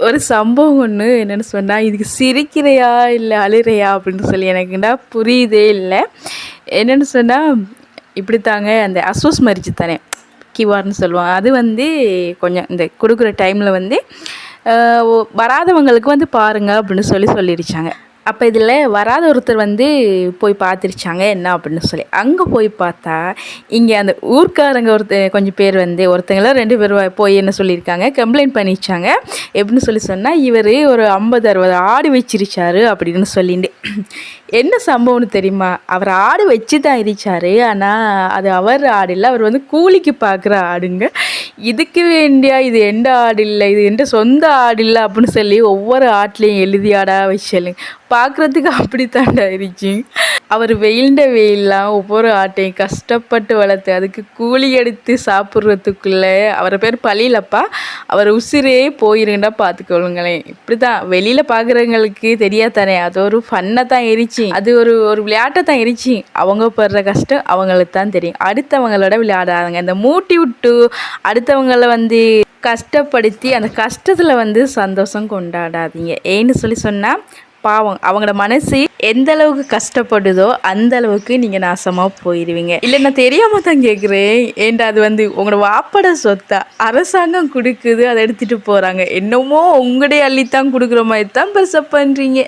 ஒரு சம்பவம் ஒன்று என்னென்னு சொன்னால், இதுக்கு சிரிக்கிறையா இல்லை அழுகிறையா அப்படின்னு சொல்லி எனக்குண்டா புரியுதே இல்லை. என்னென்னு சொன்னால், இப்படித்தாங்க அந்த அஸ்வஸ் மரிச்சு தானே கிவார்னு சொல்லுவாங்க. அது வந்து கொஞ்சம் இந்த கொடுக்குற டைமில் வந்து வராதவங்களுக்கு வந்து பாருங்க அப்படின்னு சொல்லிடுச்சாங்க. அப்போ இதில் வராத ஒருத்தர் வந்து போய் பார்த்துருச்சாங்க என்ன அப்படின்னு சொல்லி. அங்கே போய் பார்த்தா இங்கே அந்த ஊர்க்காரங்க கொஞ்சம் பேர் வந்து ஒருத்தங்கள 2 பேர் போய் என்ன சொல்லியிருக்காங்க, கம்ப்ளைண்ட் பண்ணிச்சாங்க. எப்படின்னு சொன்னால், இவர் ஒரு 50-60 ஆடு வச்சிருச்சாரு அப்படின்னு சொல்லிட்டு. என்ன சம்பவம்னு தெரியுமா? அவர் ஆடு வச்சு தான் இருச்சாரு. ஆனால் அது அவர் ஆடு இல்லை, அவர் வந்து கூலிக்கு பார்க்குற ஆடுங்க. இதுக்கு வேண்டியா இது எந்த ஆடு இல்லை, இது எந்த சொந்த ஆடு இல்லை அப்படின்னு சொல்லி ஒவ்வொரு ஆட்லேயும் எழுதி ஆடாக வச்சலுங்க. பார்க்குறதுக்கு அப்படித்தாண்டா இருந்துச்சு. அவர் வெயில்லாம் ஒவ்வொரு ஆட்டையும் கஷ்டப்பட்டு வளர்த்து அதுக்கு கூலி எடுத்து சாப்பிட்றதுக்குள்ளே அவர் பேர் பழியிலப்பா, அவர் உசிரே போயிருந்தா பார்த்துக்கொள்ளுங்களேன். இப்படி தான் வெளியில் பார்க்குறவங்களுக்கு தெரியாதானே, அது ஒரு ஃபன்னை தான் இருந்துச்சு, அது ஒரு விளையாட்டை தான் இருந்துச்சு. அவங்க படுற கஷ்டம் அவங்களுக்கு தான் தெரியும். அடுத்தவங்களோட விளையாடாதுங்க. இந்த மூட்டி விட்டு அடுத்தவங்களை வந்து கஷ்டப்படுத்தி அந்த கஷ்டத்தில் வந்து சந்தோஷம் கொண்டாடாதீங்க. ஏன்னு சொன்னால், பாவம் அவங்களோட மனசு எந்த அளவுக்கு கஷ்டப்படுதோ அந்த அளவுக்கு நீங்கள் நாசமாக போயிடுவீங்க. இல்லை, நான் தெரியாமல் தான் கேட்குறேன். ஏன்டா அது வந்து உங்களோட வாப்பட சொத்தா அரசாங்கம் கொடுக்குது, அதை எடுத்துகிட்டு போகிறாங்க. என்னமோ உங்களுடைய அள்ளித்தான் கொடுக்குற மாதிரி தான் பெருசாக பண்ணுறீங்க.